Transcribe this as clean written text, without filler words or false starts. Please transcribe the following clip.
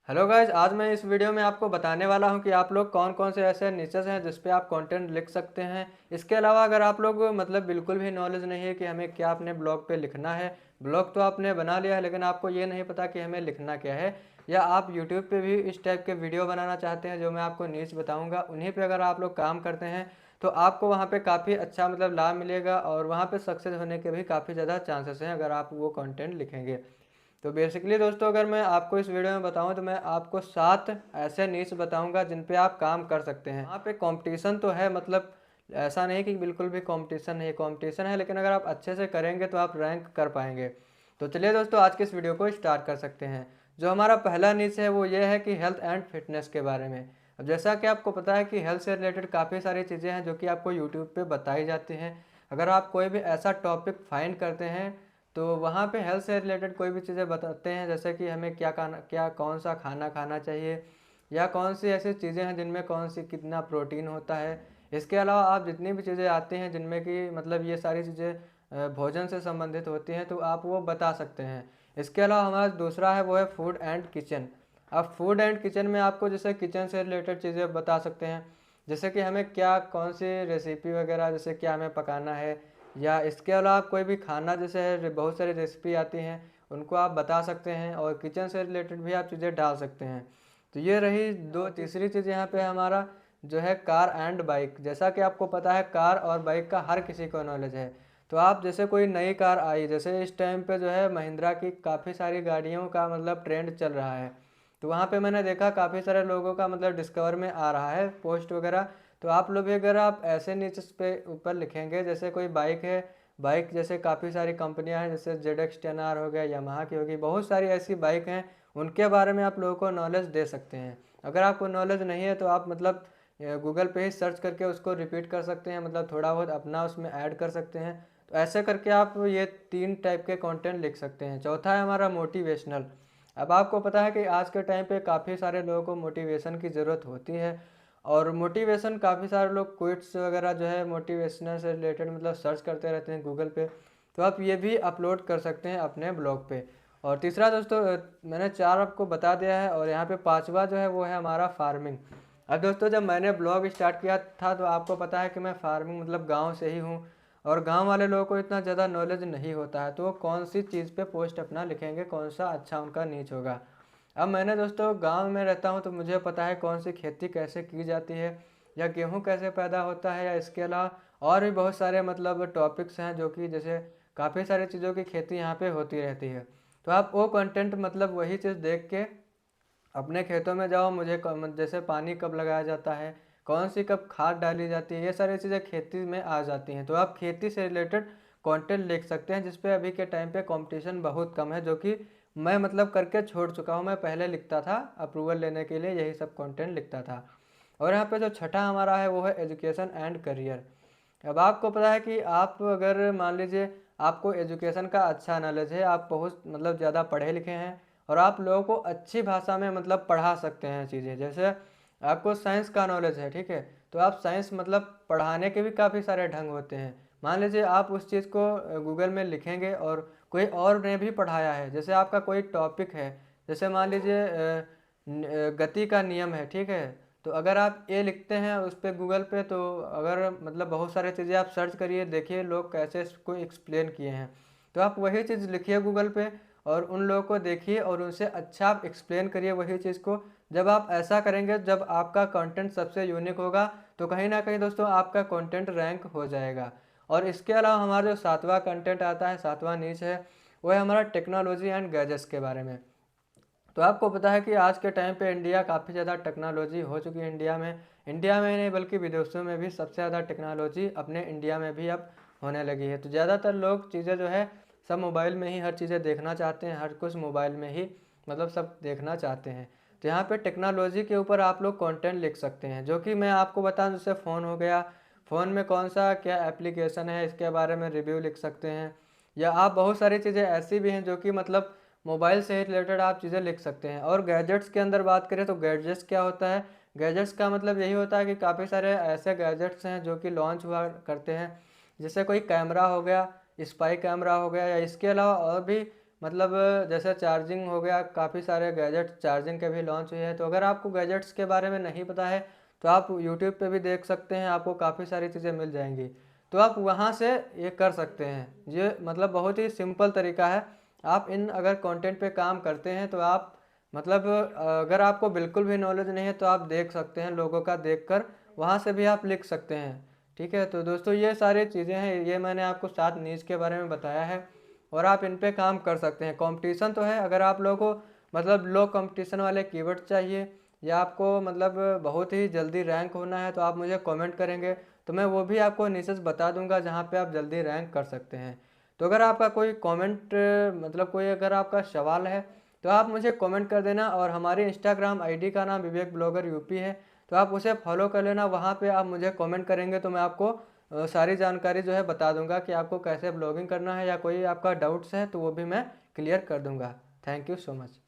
Hello guys, आज मैं इस वीडियो में आपको बताने वाला हूं कि आप लोग कौन कौन से ऐसे नीचेस हैं जिस पे आप कंटेंट लिख सकते हैं। इसके अलावा अगर आप लोग मतलब बिल्कुल भी नॉलेज नहीं है कि हमें क्या अपने ब्लॉग पे लिखना है, ब्लॉग तो आपने बना लिया है लेकिन आपको ये नहीं पता कि हमें लिखना क्या है, या आप यूट्यूब पे भी इस टाइप के वीडियो बनाना चाहते हैं जो मैं आपको नीच बताऊँगा, उन्हीं पर अगर आप लोग काम करते हैं तो आपको वहाँ पर काफ़ी अच्छा मतलब लाभ मिलेगा और वहाँ पर सक्सेस होने के भी काफ़ी ज़्यादा चांसेस हैं अगर आप वो कॉन्टेंट लिखेंगे। तो बेसिकली दोस्तों, अगर मैं आपको इस वीडियो में बताऊं तो मैं आपको 7 ऐसे नीश बताऊंगा जिन पे आप काम कर सकते हैं। वहाँ पे कंपटीशन तो है, मतलब ऐसा नहीं कि बिल्कुल भी कंपटीशन नहीं, कंपटीशन है लेकिन अगर आप अच्छे से करेंगे तो आप रैंक कर पाएंगे। तो चलिए दोस्तों, आज के इस वीडियो को स्टार्ट कर सकते हैं। जो हमारा पहला नीच है वो ये है कि हेल्थ एंड फिटनेस के बारे में। अब जैसा कि आपको पता है कि हेल्थ से रिलेटेड काफ़ी सारी चीज़ें हैं जो कि आपको यूट्यूब पर बताई जाती हैं। अगर आप कोई भी ऐसा टॉपिक फाइंड करते हैं तो वहाँ पे हेल्थ से रिलेटेड कोई भी चीज़ें बताते हैं, जैसे कि हमें क्या कौन सा खाना खाना चाहिए, या कौन सी ऐसी चीज़ें हैं जिनमें कौन सी कितना प्रोटीन होता है। इसके अलावा आप जितनी भी चीज़ें आती हैं जिनमें कि मतलब ये सारी चीज़ें भोजन से संबंधित होती हैं तो आप वो बता सकते हैं। इसके अलावा हमारा दूसरा है वो है फूड एंड किचन। अब फूड एंड किचन में आपको जैसे किचन से रिलेटेड चीज़ें बता सकते हैं, जैसे कि हमें क्या कौन सी रेसिपी वगैरह जैसे क्या हमें पकाना है, या इसके अलावा आप कोई भी खाना जैसे है बहुत सारी रेसिपी आती हैं उनको आप बता सकते हैं, और किचन से रिलेटेड भी आप चीज़ें डाल सकते हैं। तो ये रही दो। तीसरी चीज़ यहाँ पे हमारा जो है कार एंड बाइक। जैसा कि आपको पता है कार और बाइक का हर किसी को नॉलेज है। तो आप जैसे कोई नई कार आई, जैसे इस टाइम पे जो है महिंद्रा की काफ़ी सारी गाड़ियों का मतलब ट्रेंड चल रहा है, तो वहाँ पे मैंने देखा काफ़ी सारे लोगों का मतलब डिस्कवर में आ रहा है पोस्ट वगैरह। तो आप लोग भी अगर आप ऐसे नीचे पे ऊपर लिखेंगे, जैसे कोई बाइक है, बाइक जैसे काफ़ी सारी कंपनियां हैं, जैसे ZX10R हो गया, यामाहा की होगी, बहुत सारी ऐसी बाइक हैं, उनके बारे में आप लोगों को नॉलेज दे सकते हैं। अगर आपको नॉलेज नहीं है तो आप मतलब गूगल पे ही सर्च करके उसको रिपीट कर सकते हैं, मतलब थोड़ा बहुत अपना उसमें ऐड कर सकते हैं। तो ऐसे करके आप ये 3 टाइप के कंटेंट लिख सकते हैं। चौथा है हमारा मोटिवेशनल। अब आपको पता है कि आज के टाइम पे काफ़ी सारे लोगों को मोटिवेशन की ज़रूरत होती है, और मोटिवेशन काफ़ी सारे लोग क्विट्स वगैरह जो है मोटिवेशनल से रिलेटेड मतलब सर्च करते रहते हैं गूगल पे। तो आप ये भी अपलोड कर सकते हैं अपने ब्लॉग पे। और तीसरा दोस्तों, मैंने 4 आपको बता दिया है, और यहाँ पे पांचवा जो है वो है हमारा फार्मिंग। अब दोस्तों, जब मैंने ब्लॉग स्टार्ट किया था तो आपको पता है कि मैं फार्मिंग मतलब गाँव से ही हूँ, और गाँव वाले लोगों को इतना ज़्यादा नॉलेज नहीं होता है, तो वो कौन सी चीज़ पे पोस्ट अपना लिखेंगे, कौन सा अच्छा उनका नीच होगा। अब मैंने दोस्तों गांव में रहता हूं तो मुझे पता है कौन सी खेती कैसे की जाती है, या गेहूं कैसे पैदा होता है, या इसके अलावा और भी बहुत सारे मतलब टॉपिक्स हैं जो कि जैसे काफ़ी सारी चीज़ों की खेती यहाँ पे होती रहती है। तो आप वो कंटेंट मतलब वही चीज़ देख के अपने खेतों में जाओ, जैसे पानी कब लगाया जाता है, कौन सी कब खाद डाली जाती है, ये सारी चीज़ें खेती में आ जाती हैं। तो आप खेती से रिलेटेड कंटेंट लिख सकते हैं, जिसपे अभी के टाइम पे कंपटीशन बहुत कम है, जो कि मैं मतलब करके छोड़ चुका हूँ। मैं पहले लिखता था अप्रूवल लेने के लिए, यही सब कंटेंट लिखता था। और यहाँ पे जो छठा हमारा है वो है एजुकेशन एंड करियर। अब आपको पता है कि आप अगर मान लीजिए आपको एजुकेशन का अच्छा नॉलेज है, आप बहुत मतलब ज़्यादा पढ़े लिखे हैं, और आप लोगों को अच्छी भाषा में मतलब पढ़ा सकते हैं चीज़ें, जैसे आपको साइंस का नॉलेज है, ठीक है, तो आप साइंस मतलब पढ़ाने के भी काफ़ी सारे ढंग होते हैं। मान लीजिए आप उस चीज़ को गूगल में लिखेंगे और कोई और ने भी पढ़ाया है, जैसे आपका कोई टॉपिक है, जैसे मान लीजिए गति का नियम है, ठीक है, तो अगर आप ये लिखते हैं उस पर गूगल पे, तो अगर मतलब बहुत सारी चीज़ें आप सर्च करिए, देखिए लोग कैसे इसको एक्सप्लेन किए हैं, तो आप वही चीज़ लिखिए गूगल पे और उन लोगों को देखिए और उनसे अच्छा आप एक्सप्लेन करिए वही चीज़ को। जब आप ऐसा करेंगे, जब आपका कंटेंट सबसे यूनिक होगा, तो कहीं ना कहीं दोस्तों आपका कंटेंट रैंक हो जाएगा। और इसके अलावा हमारा जो सातवां कंटेंट आता है, सातवां नीच है, वो है हमारा टेक्नोलॉजी एंड गैजेट्स के बारे में। तो आपको पता है कि आज के टाइम पे इंडिया काफ़ी ज़्यादा टेक्नोलॉजी हो चुकी है। इंडिया में नहीं बल्कि विदेशों में भी सबसे ज़्यादा टेक्नोलॉजी अपने इंडिया में भी अब होने लगी है। तो ज़्यादातर लोग चीज़ें जो है सब मोबाइल में ही हर चीज़ें देखना चाहते हैं, हर कुछ मोबाइल में ही मतलब सब देखना चाहते हैं। तो यहाँ पे टेक्नोलॉजी के ऊपर आप लोग कंटेंट लिख सकते हैं, जो कि मैं आपको बताऊँ, जैसे फ़ोन हो गया, फ़ोन में कौन सा क्या एप्लीकेशन है इसके बारे में रिव्यू लिख सकते हैं, या आप बहुत सारी चीज़ें ऐसी भी हैं जो कि मतलब मोबाइल से रिलेटेड आप चीज़ें लिख सकते हैं। और गैजेट्स के अंदर बात करें तो गैजेट्स क्या होता है, गैजेट्स का मतलब यही होता है कि काफ़ी सारे ऐसे गैजेट्स हैं जो कि लॉन्च हुआ करते हैं, जैसे कोई कैमरा हो गया, स्पाई कैमरा हो गया, या इसके अलावा और भी मतलब जैसे चार्जिंग हो गया, काफ़ी सारे गैजेट चार्जिंग के भी लॉन्च हुए हैं। तो अगर आपको गैजेट्स के बारे में नहीं पता है तो आप यूट्यूब पे भी देख सकते हैं, आपको काफ़ी सारी चीज़ें मिल जाएंगी। तो आप वहाँ से ये कर सकते हैं। ये मतलब बहुत ही सिंपल तरीका है। आप इन अगर कंटेंट पे काम करते हैं तो आप मतलब अगर आपको बिल्कुल भी नॉलेज नहीं है तो आप देख सकते हैं, लोगों का देखकर वहाँ से भी आप लिख सकते हैं। ठीक है, तो दोस्तों ये सारी चीज़ें हैं, ये मैंने आपको 7 नीच के बारे में बताया है और आप इन पे काम कर सकते हैं। कंपटीशन तो है, अगर आप लोगों को मतलब लो कंपटीशन वाले कीवर्ड चाहिए या आपको मतलब बहुत ही जल्दी रैंक होना है तो आप मुझे कमेंट करेंगे तो मैं वो भी आपको निशेष बता दूंगा जहाँ पे आप जल्दी रैंक कर सकते हैं। तो अगर आपका कोई कमेंट मतलब कोई अगर आपका सवाल है तो आप मुझे कमेंट कर देना और हमारे इंस्टाग्राम आईडी का नाम विवेक ब्लॉगर यूपी है, तो आप उसे फॉलो कर लेना। वहाँ पे आप मुझे कमेंट करेंगे तो मैं आपको सारी जानकारी जो है बता दूंगा कि आपको कैसे ब्लॉगिंग करना है, या कोई आपका डाउट्स है तो वो भी मैं क्लियर कर दूंगा। Thank you so much.